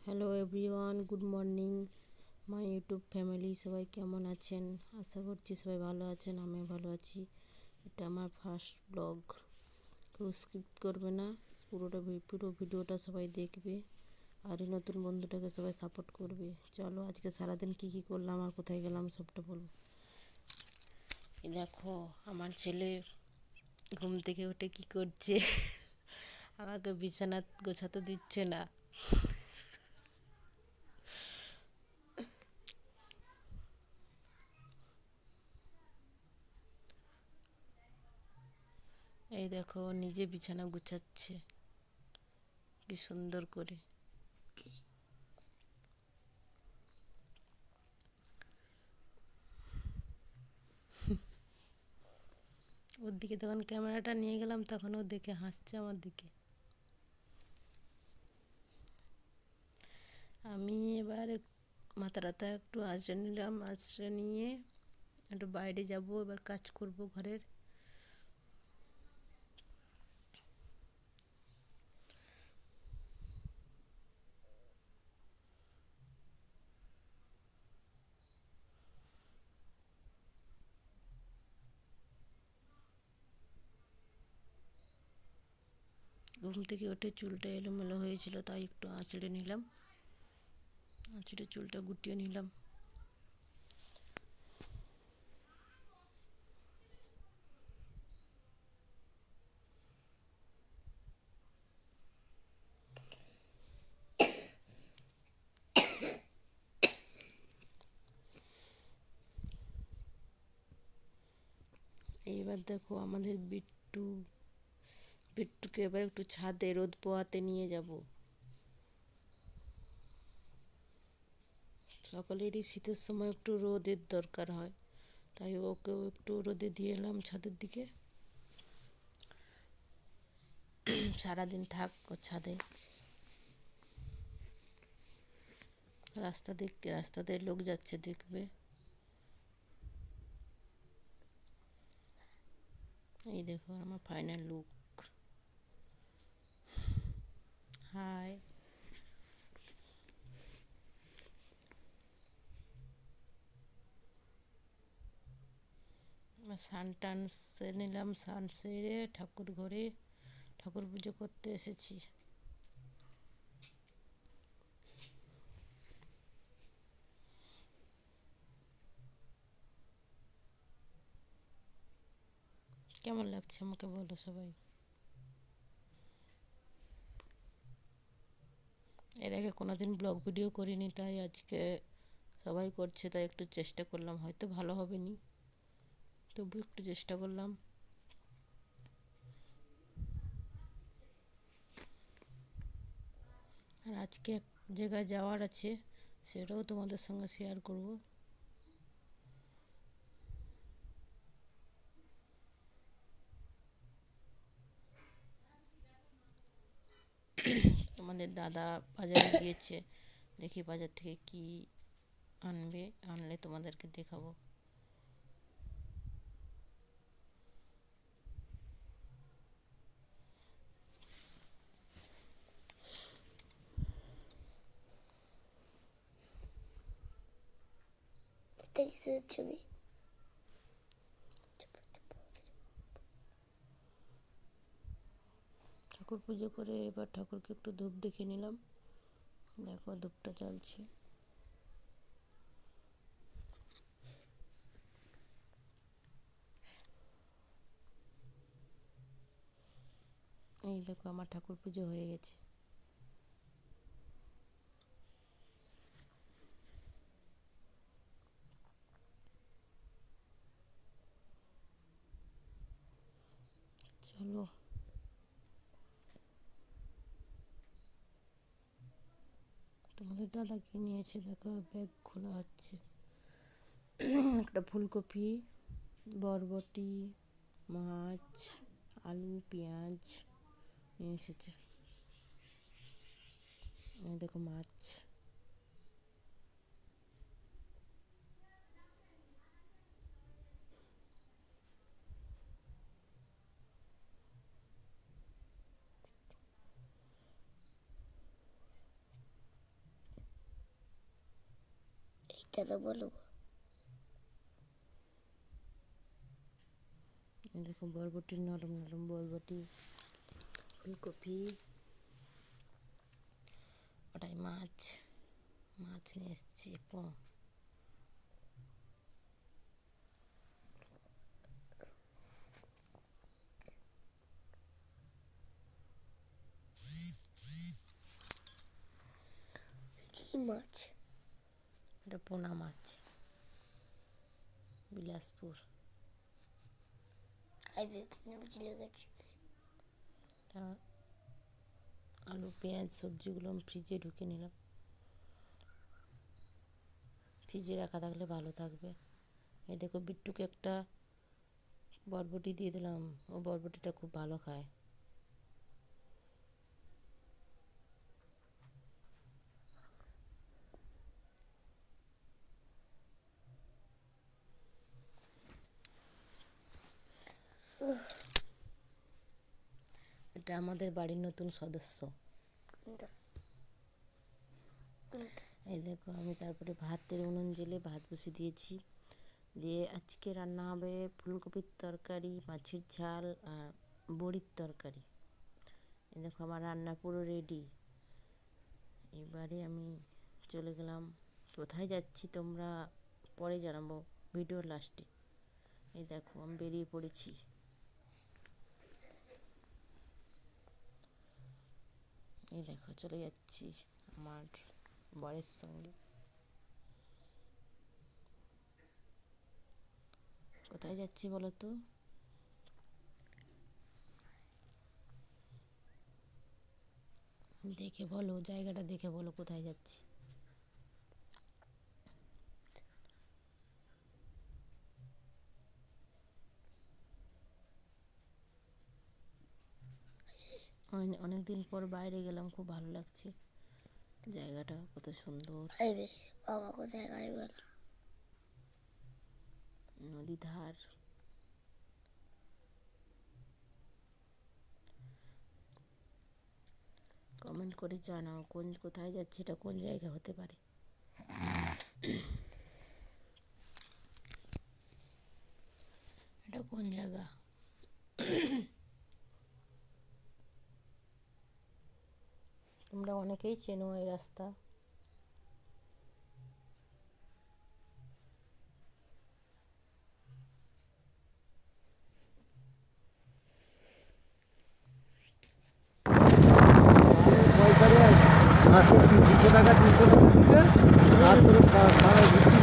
Hello everyone, good morning my YouTube family. সবাই কেমন আছেন? আশা করছি সবাই ভালো আছেন, আমিও ভালো আছি। এটা আমার ফার্স্ট ব্লগ। কেউ স্কিপ করবে না, পুরো ভিডিওটা সবাই দেখবে। আর এই নতুন বন্ধুটাকে সবাই সাপোর্ট করবে। চলো আজকে সারাদিন কী করলাম আর কোথায় গেলাম সবটা বলবো। দেখো আমার ছেলে ঘুম থেকে উঠে কি করছে। আমাকে বিছানা গোছাতে দিচ্ছে না। এই দেখো নিজে বিছানা গুছাচ্ছে কি সুন্দর করে। ওর দিকে তখন ক্যামেরাটা নিয়ে গেলাম, তখন ও দেখে হাসছে আমার দিকে। আমি এবার মাথা টাথা একটু আঁচড়ে নিলাম, আঁচড়ে নিয়ে একটু বাইরে যাব, এবার কাজ করব ঘরের। ঘুম থেকে উঠে চুলটা এলোমেলো হয়েছিল, তাই একটু আঁচড়ে নিলাম, আঁচড়ে চুলটা গুটিয়ে নিলাম। এইবার দেখো আমাদের বিট্টুকে এবার একটু ছাদে রোদ পোয়াতে নিয়ে যাব। সকালেরই শীতের সময় একটু রোদের দরকার হয়, তাই ওকেও একটু রোদে দিয়ে এলাম ছাদের দিকে। সারাদিন থাক ও ছাদে। রাস্তাতে লোক যাচ্ছে দেখবে। এই দেখো আমার ফাইনাল লুক। হাই। স্নান টান সেরে নিলাম, স্নান সেরে ঠাকুর ঘরে ঠাকুর পুজো করতে এসেছি। কেমন লাগছে আমাকে বলো সবাই। এর আগে কোনোদিন ব্লগ ভিডিও করিনি, তাই আজকে সবাই করছে, তাই একটু চেষ্টা করলাম। হয়তো ভালো হবে নি, তবু একটু চেষ্টা করলাম। আর আজকে এক জায়গায় যাওয়ার আছে, সেটাও তোমাদের সঙ্গে শেয়ার করব। আমাদের দাদা বাজারে গিয়েছে, দেখি বাজার থেকে কি আনবে, আনলে তোমাদেরকে দেখাবো। ছবি ঠাকুর পুজো করে এবার ঠাকুরকে একটু ধূপ দেখে নিলাম। দেখো ধূপটা জ্বলছে। এই দেখো আমার ঠাকুর পুজো হয়ে গেছে। চলো তোমাদের দাদা কি নিয়েছে দেখো, ব্যাগ খোলা হচ্ছে। একটা ফুলকপি, বরবটি, মাছ, আলু, পেঁয়াজ নিয়ে এসেছে। এই দেখো মাছ। তো বলবো। দেখো বরবটি, নরম নরম বরবটি, ফুলকপি, ওটাই মাছ নিয়ে এসেছি। কি মাছ? এটা পোনা মাছ, বিলাসপুর। বুঝলে গেছি। আলু পেঁয়াজ সবজিগুলো আমি ফ্রিজে ঢুকে নিলাম, ফ্রিজে রাখা থাকলে ভালো থাকবে। এই দেখো বিট্টুকে একটা বরবটি দিয়ে দিলাম, ও বরবটিটা খুব ভালো খায়। এটা আমাদের বাড়ির নতুন সদস্য। এই দেখো আমি তারপরে ভাতের উনুন জেলে ভাত বসিয়ে দিয়েছি, দিয়ে আজকে রান্না হবে ফুলকপির তরকারি, মাছের ঝাল আর বড়ির তরকারি। এই দেখো আমার রান্না পুরো রেডি। এবারে আমি চলে গেলাম, কোথায় যাচ্ছি তোমরা পরে জানাবো ভিডিওর লাস্টে। এই দেখো আমি বেরিয়ে পড়েছি। এই দেখো চলে যাচ্ছি আমার বরের সঙ্গে। কোথায় যাচ্ছি বলো তো? দেখে বলো, জায়গাটা দেখে বলো কোথায় যাচ্ছি। অনেকদিন পর বাইরে গেলাম, খুব ভালো লাগছে, জায়গাটা কত সুন্দর। বাবা কোথায় গাড়ি বলো? নদী ধার। কমেন্ট করে জানাও কোথায় যাচ্ছে, এটা কোন জায়গা হতে পারে। এটা কোন জায়গা? তোমরা অনেকেই চেনো এই রাস্তা। টাকা 300 টাকা আর তোর বিক্রি